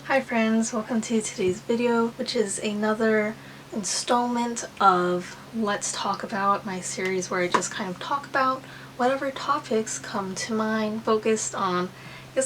Hi friends, welcome to today's video, which is another installment of Let's Talk About, my series where I just kind of talk about whatever topics come to mind, focused on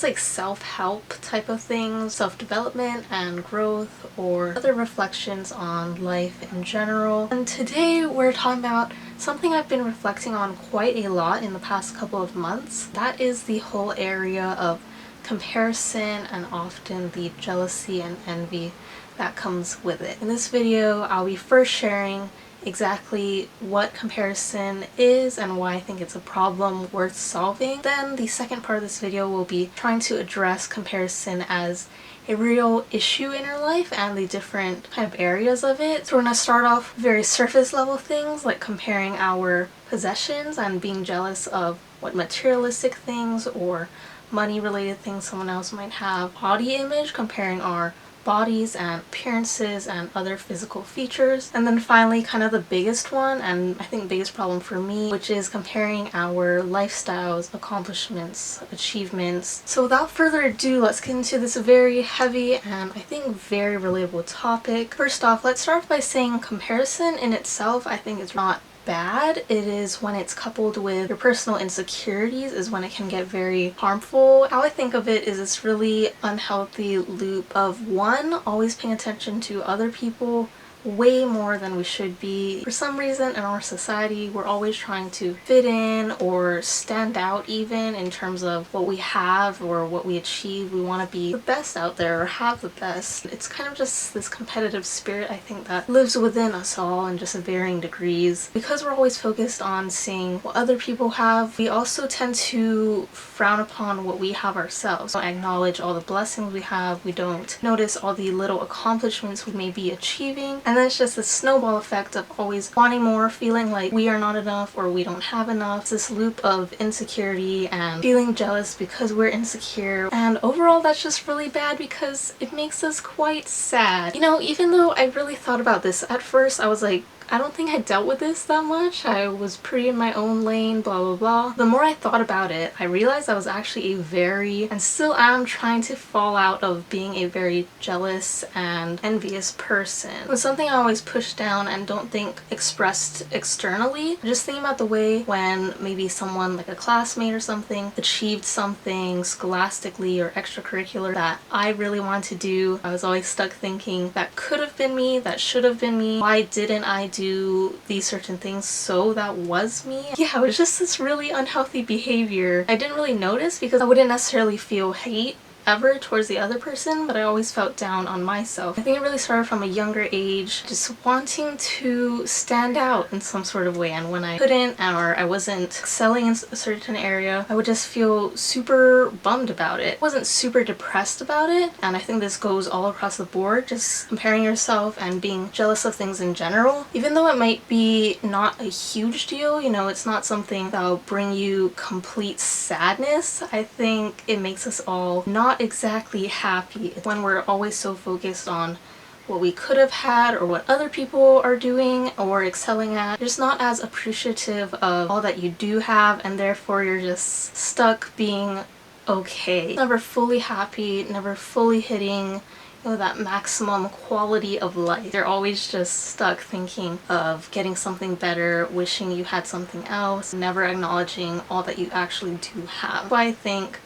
like self-help type of things, self-development and growth, or other reflections on life in general. And today we're talking about something I've been reflecting on quite a lot in the past couple of months. That is the whole area of comparison and often the jealousy and envy that comes with it. In this video, I'll be first sharing exactly what comparison is and why I think it's a problem worth solving. Then the second part of this video will be trying to address comparison as a real issue in our life and the different kind of areas of it. So we're going to start off very surface level things like comparing our possessions and being jealous of what materialistic things or money related things someone else might have. Body image, comparing our bodies and appearances and other physical features. And then finally, kind of the biggest one, and I think biggest problem for me, which is comparing our lifestyles, accomplishments, achievements. So without further ado, let's get into this very heavy and I think very relatable topic. First off, let's start by saying comparison in itself I think is not bad. It is when it's coupled with your personal insecurities is when it can get very harmful. How I think of it is this really unhealthy loop of one, always paying attention to other people way more than we should be. For some reason in our society, we're always trying to fit in or stand out even in terms of what we have or what we achieve. We want to be the best out there or have the best. It's kind of just this competitive spirit I think that lives within us all in just varying degrees. Because we're always focused on seeing what other people have, we also tend to frown upon what we have ourselves. We don't acknowledge all the blessings we have. We don't notice all the little accomplishments we may be achieving. And then it's just this snowball effect of always wanting more, feeling like we are not enough or we don't have enough. It's this loop of insecurity and feeling jealous because we're insecure. And overall that's just really bad because it makes us quite sad. You know, even though I really thought about this at first, I was like, I don't think I dealt with this that much. I was pretty in my own lane, blah blah blah. The more I thought about it, I realized I was actually and still am trying to fall out of being a very jealous and envious person. It was something I always pushed down and don't think expressed externally. Just thinking about the way when maybe someone like a classmate or something achieved something scholastically or extracurricular that I really wanted to do, I was always stuck thinking that could have been me, that should have been me. Why didn't I do these certain things so that was me? Yeah, it was just this really unhealthy behavior. I didn't really notice because I wouldn't necessarily feel hate ever towards the other person, but I always felt down on myself. I think it really started from a younger age, just wanting to stand out in some sort of way, and when I couldn't or I wasn't excelling in a certain area, I would just feel super bummed about it. I wasn't super depressed about it, and I think this goes all across the board, just comparing yourself and being jealous of things in general. Even though it might be not a huge deal, you know, it's not something that'll bring you complete sadness, I think it makes us all not exactly happy when we're always so focused on what we could have had or what other people are doing or excelling at. You're just not as appreciative of all that you do have, and therefore you're just stuck being okay. Never fully happy, never fully hitting that maximum quality of life. You're always just stuck thinking of getting something better, wishing you had something else, never acknowledging all that you actually do have. So I think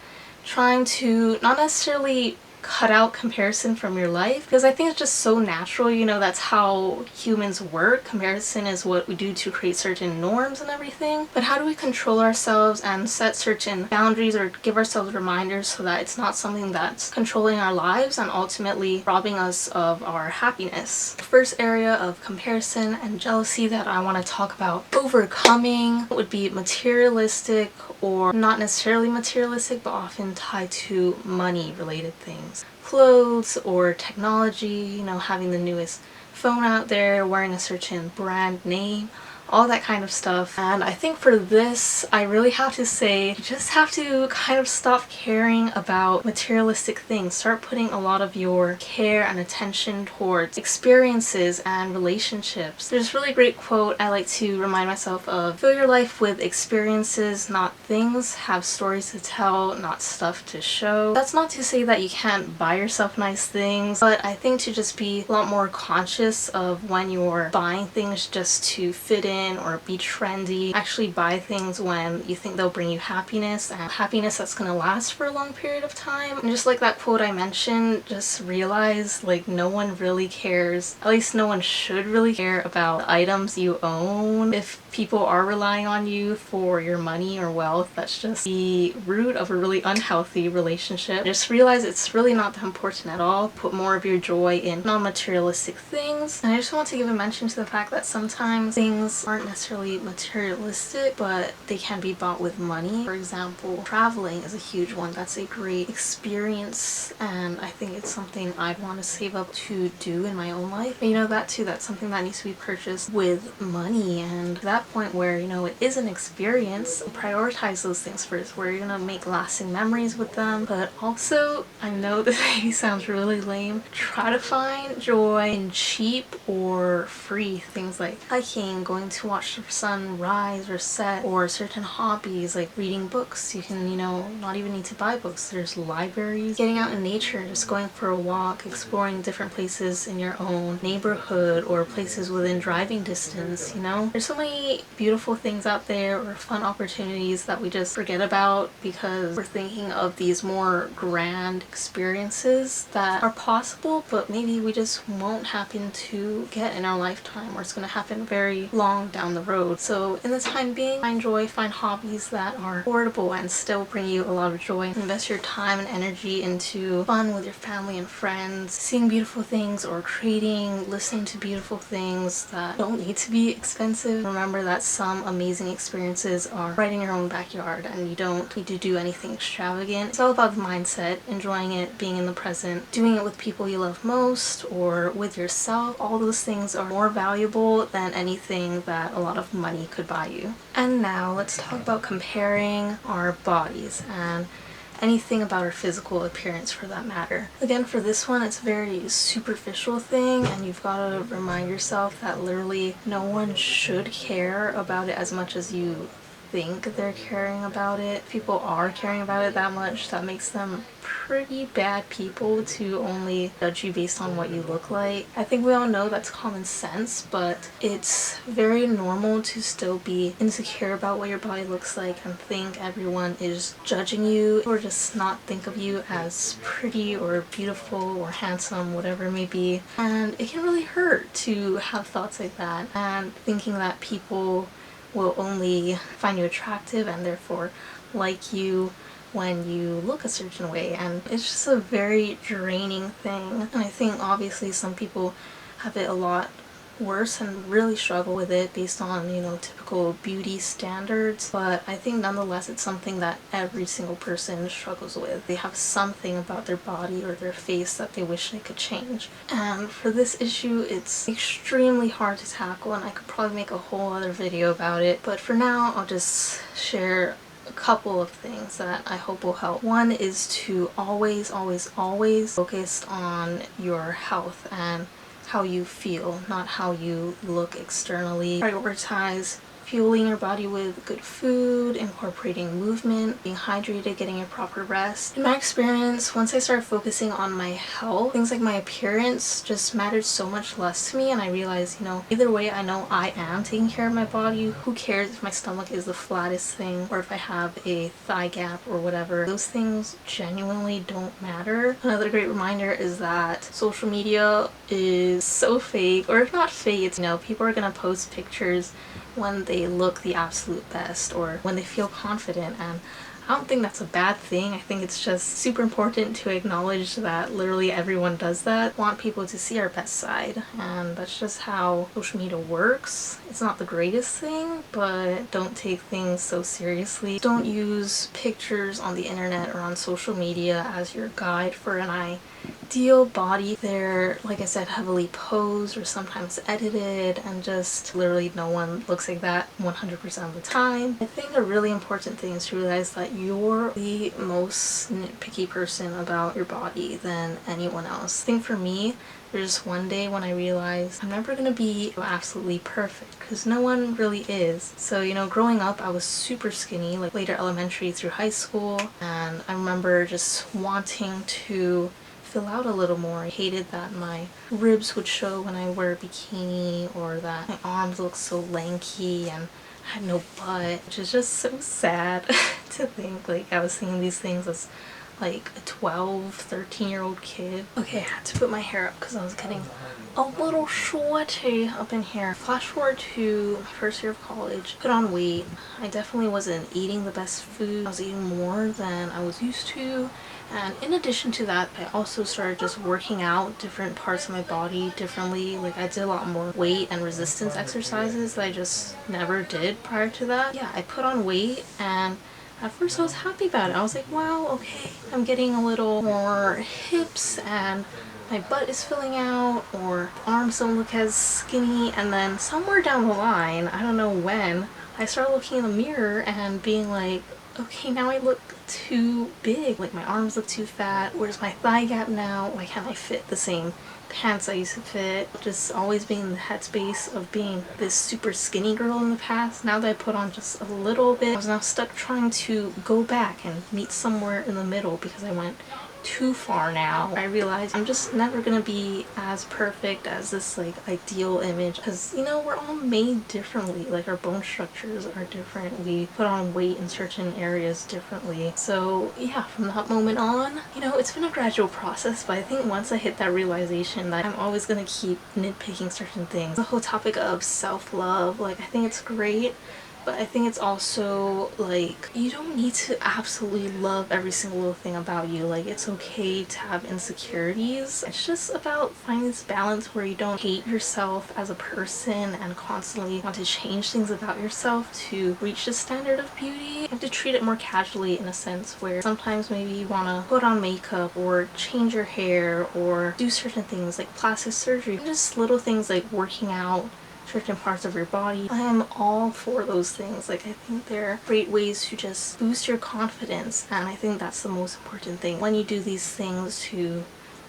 trying to not necessarily cut out comparison from your life, because I think it's just so natural, you know, that's how humans work. Comparison is what we do to create certain norms and everything. But how do we control ourselves and set certain boundaries or give ourselves reminders so that it's not something that's controlling our lives and ultimately robbing us of our happiness? The first area of comparison and jealousy that I want to talk about overcoming would be materialistic, or not necessarily materialistic, but often tied to money related things. Clothes or technology, you know, having the newest phone out there, wearing a certain brand name, all that kind of stuff. And I think for this, I really have to say, you just have to kind of stop caring about materialistic things. Start putting a lot of your care and attention towards experiences and relationships. There's a really great quote I like to remind myself of: fill your life with experiences, not things. Have stories to tell, not stuff to show. That's not to say that you can't buy yourself nice things, but I think to just be a lot more conscious of when you're buying things just to fit in or be trendy. Actually buy things when you think they'll bring you happiness, and happiness that's gonna last for a long period of time. And just like that quote I mentioned, just realize like no one really cares, at least no one should really care about the items you own. If people are relying on you for your money or wealth, that's just the root of a really unhealthy relationship. Just realize it's really not that important at all. Put more of your joy in non-materialistic things. And I just want to give a mention to the fact that sometimes things aren't necessarily materialistic, but they can be bought with money. For example, traveling is a huge one. That's a great experience, and I think it's something I'd want to save up to do in my own life. And you know, that too, that's something that needs to be purchased with money. And that point where, you know, it is an experience, prioritize those things first, where you're gonna make lasting memories with them. But also, I know this maybe sounds really lame, try to find joy in cheap or free things like hiking, going to watch the sun rise or set, or certain hobbies like reading books. You can, you know, not even need to buy books. There's libraries. Getting out in nature, just going for a walk, exploring different places in your own neighborhood or places within driving distance, you know? There's so many beautiful things out there, or fun opportunities that we just forget about because we're thinking of these more grand experiences that are possible, but maybe we just won't happen to get in our lifetime, or it's going to happen very long down the road. So in the time being, find joy, find hobbies that are affordable and still bring you a lot of joy. Invest your time and energy into fun with your family and friends, seeing beautiful things or creating, listening to beautiful things that don't need to be expensive. Remember that some amazing experiences are right in your own backyard and you don't need to do anything extravagant. It's all about the mindset, enjoying it, being in the present, doing it with people you love most or with yourself. All those things are more valuable than anything that a lot of money could buy you. And now let's talk about comparing our bodies and anything about our physical appearance for that matter. Again, for this one, it's a very superficial thing, and you've got to remind yourself that literally no one should care about it as much as you think they're caring about it. If people are caring about it that much, that makes them pretty bad people to only judge you based on what you look like. I think we all know that's common sense, but it's very normal to still be insecure about what your body looks like and think everyone is judging you, or just not think of you as pretty or beautiful or handsome, whatever it may be. And it can really hurt to have thoughts like that and thinking that people will only find you attractive and therefore like you when you look a certain way, and it's just a very draining thing. And I think obviously some people have it a lot worse and really struggle with it based on, you know, typical beauty standards, but I think nonetheless it's something that every single person struggles with. They have something about their body or their face that they wish they could change, and for this issue it's extremely hard to tackle, and I could probably make a whole other video about it, but for now I'll just share a couple of things that I hope will help. One is to always focus on your health and how you feel, not how you look externally. Prioritize fueling your body with good food, incorporating movement, being hydrated, getting your proper rest. In my experience, once I started focusing on my health, things like my appearance just mattered so much less to me, and I realized, you know, either way I know I am taking care of my body. Who cares if my stomach is the flattest thing or if I have a thigh gap or whatever. Those things genuinely don't matter. Another great reminder is that social media is so fake, or if not fake, it's, you know, people are gonna post pictures when they look the absolute best or when they feel confident, and I don't think that's a bad thing. I think it's just super important to acknowledge that literally everyone does that. We want people to see our best side, and that's just how social media works. It's not the greatest thing, but don't take things so seriously. Don't use pictures on the internet or on social media as your guide for an ideal body. They're, like I said, heavily posed or sometimes edited, and just literally no one looks like that 100% of the time. I think a really important thing is to realize that you're the most nitpicky person about your body than anyone else. I think for me, there's one day when I realized I'm never gonna be absolutely perfect, because no one really is. So, you know, growing up I was super skinny, like later elementary through high school, and I remember just wanting to fill out a little more. I hated that my ribs would show when I wear a bikini, or that my arms looked so lanky and I had no butt, which is just so sad to think. Like, I was thinking these things as like a 13-year-old kid. Okay, I had to put my hair up because I was getting a little sweaty up in here. Flash forward to my first year of college, put on weight. I definitely wasn't eating the best food. I was eating more than I was used to. And in addition to that, I also started just working out different parts of my body differently. Like, I did a lot more weight and resistance exercises that I just never did prior to that. Yeah, I put on weight, and at first I was happy about it. I was like, wow, okay, I'm getting a little more hips and my butt is filling out, or arms don't look as skinny. And then somewhere down the line, I don't know when, I started looking in the mirror and being like, okay, now I look too big. Like, my arms look too fat. Where's my thigh gap now? Why can't I fit the same pants I used to fit? Just always being in the headspace of being this super skinny girl in the past. Now that I put on just a little bit, I was now stuck trying to go back and meet somewhere in the middle because I went too far now. I realized I'm just never gonna be as perfect as this like ideal image, because, you know, we're all made differently. Like, our bone structures are different. We put on weight in certain areas differently. So yeah, from that moment on, you know, it's been a gradual process, but I think once I hit that realization that I'm always gonna keep nitpicking certain things, the whole topic of self-love, like, I think it's great, but I think it's also like, you don't need to absolutely love every single little thing about you. Like, it's okay to have insecurities. It's just about finding this balance where you don't hate yourself as a person and constantly want to change things about yourself to reach the standard of beauty. You have to treat it more casually, in a sense where sometimes maybe you want to put on makeup or change your hair or do certain things like plastic surgery, just little things like working out certain parts of your body. I am all for those things. Like, I think they're great ways to just boost your confidence, and I think that's the most important thing. When you do these things to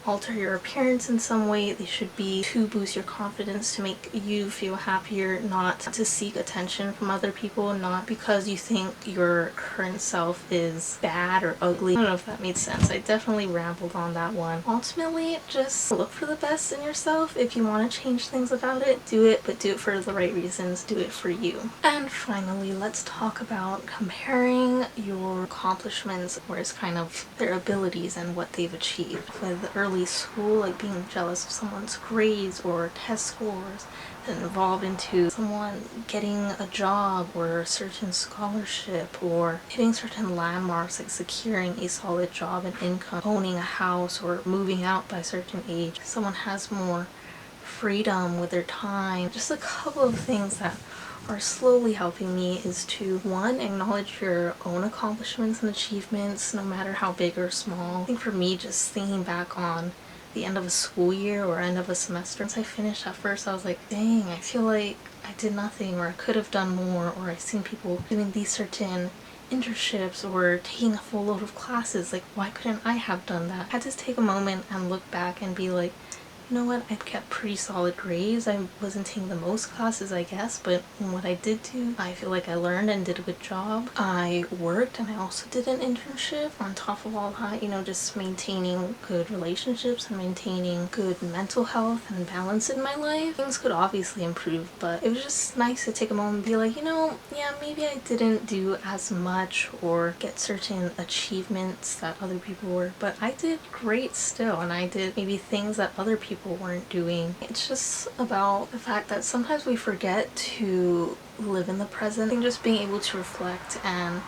alter your appearance in some way, they should be to boost your confidence, to make you feel happier, not to seek attention from other people, not because you think your current self is bad or ugly. I don't know if that made sense. I definitely rambled on that one. Ultimately, just look for the best in yourself. If you want to change things about it, do it, but do it for the right reasons. Do it for you. And finally, let's talk about comparing your accomplishments, or it's kind of their abilities and what they've achieved. With early school, like being jealous of someone's grades or test scores, and evolve into someone getting a job or a certain scholarship, or hitting certain landmarks like securing a solid job and income, owning a house, or moving out by a certain age. Someone has more freedom with their time. Just a couple of things that are slowly helping me is to, one, acknowledge your own accomplishments and achievements, no matter how big or small. I think for me, just thinking back on the end of a school year or end of a semester, once I finished, at first I was like, dang, I feel like I did nothing, or I could have done more, or I've seen people doing these certain internships or taking a full load of classes. Like, why couldn't I have done that? I had to take a moment and look back and be like, you know what, I kept pretty solid grades. I wasn't taking the most classes, I guess, but what I did do, I feel like I learned and did a good job. I worked, and I also did an internship on top of all that, you know, just maintaining good relationships and maintaining good mental health and balance in my life. Things could obviously improve, but it was just nice to take a moment and be like, you know, yeah, maybe I didn't do as much or get certain achievements that other people were, but I did great still, and I did maybe things that other people weren't doing. It's just about the fact that sometimes we forget to live in the present, and just being able to reflect and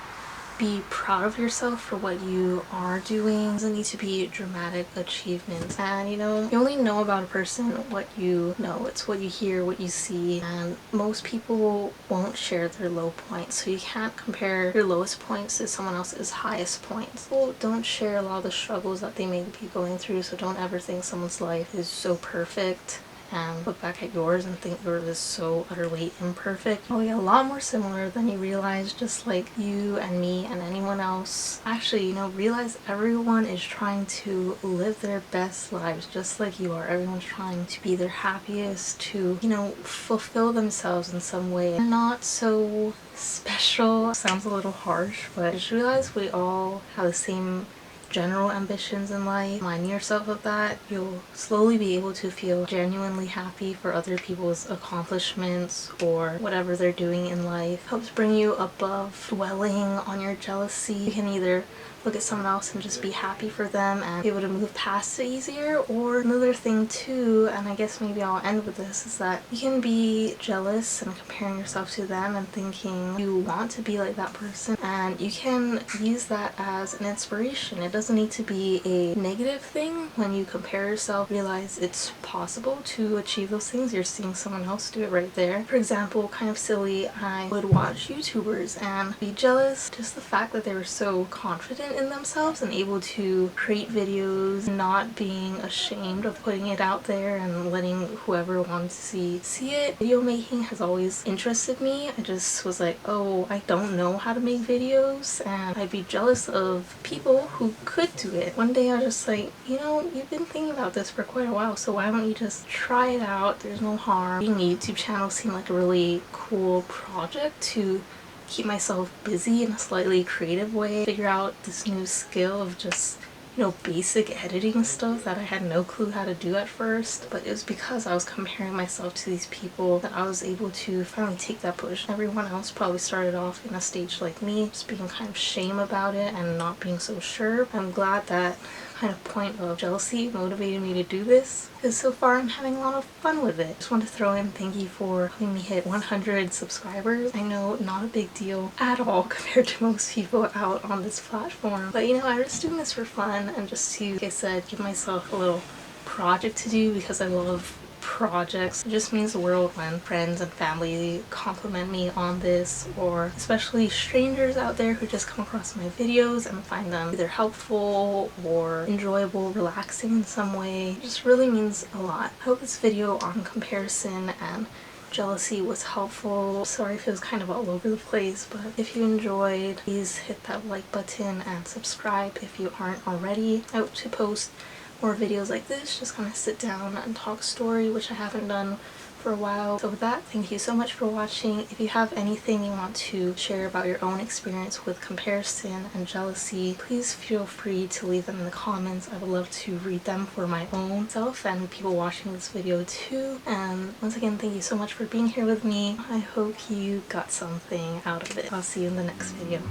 be proud of yourself for what you are doing. It doesn't need to be dramatic achievements. And you know, you only know about a person what you know. It's what you hear, what you see, and most people won't share their low points, so you can't compare your lowest points to someone else's highest points. People don't share a lot of the struggles that they may be going through, so don't ever think someone's life is so perfect and look back at yours and think yours is so utterly imperfect. Probably a lot more similar than you realize, just like you and me and anyone else. Actually, you know, realize everyone is trying to live their best lives just like you are. Everyone's trying to be their happiest, to, you know, fulfill themselves in some way. They're not so special. Sounds a little harsh, but just realize we all have the same general ambitions in life. Remind yourself of that. You'll slowly be able to feel genuinely happy for other people's accomplishments or whatever they're doing in life. Helps bring you above dwelling on your jealousy. You can either look at someone else and just be happy for them and be able to move past it easier, or another thing too, and I guess maybe I'll end with this, is that you can be jealous and comparing yourself to them and thinking you want to be like that person, and you can use that as an inspiration. It doesn't need to be a negative thing. When you compare yourself, realize it's possible to achieve those things. You're seeing someone else do it right there. For example, kind of silly, I would watch YouTubers and be jealous just the fact that they were so confident in themselves and able to create videos, not being ashamed of putting it out there and letting whoever wants to see it. Video making has always interested me. I just was like, oh, I don't know how to make videos, and I'd be jealous of people who could do it. One day I was just like, you know, you've been thinking about this for quite a while, so why don't you just try it out? There's no harm. Being a YouTube channel seemed like a really cool project to keep myself busy in a slightly creative way, figure out this new skill of just, you know, basic editing stuff that I had no clue how to do at first. But it was because I was comparing myself to these people that I was able to finally take that push. Everyone else probably started off in a stage like me, just being kind of shame about it and not being so sure. I'm glad that kind of point of jealousy motivated me to do this, because so far I'm having a lot of fun with it. Just want to throw in thank you for helping me hit 100 subscribers. I know, not a big deal at all compared to most people out on this platform, but you know, I'm just doing this for fun and just to, like I said, give myself a little project to do, because I love projects. It just means the world when friends and family compliment me on this, or especially strangers out there who just come across my videos and find them either helpful or enjoyable, relaxing in some way. It just really means a lot. I hope this video on comparison and jealousy was helpful. Sorry if it was kind of all over the place, but if you enjoyed, please hit that like button and subscribe if you aren't already. I hope to post more videos like this, just kind of sit down and talk story, which I haven't done for a while. So with that, thank you so much for watching. If you have anything you want to share about your own experience with comparison and jealousy, please feel free to leave them in the comments. I would love to read them for my own self and people watching this video too. And once again, thank you so much for being here with me. I hope you got something out of it. I'll see you in the next video.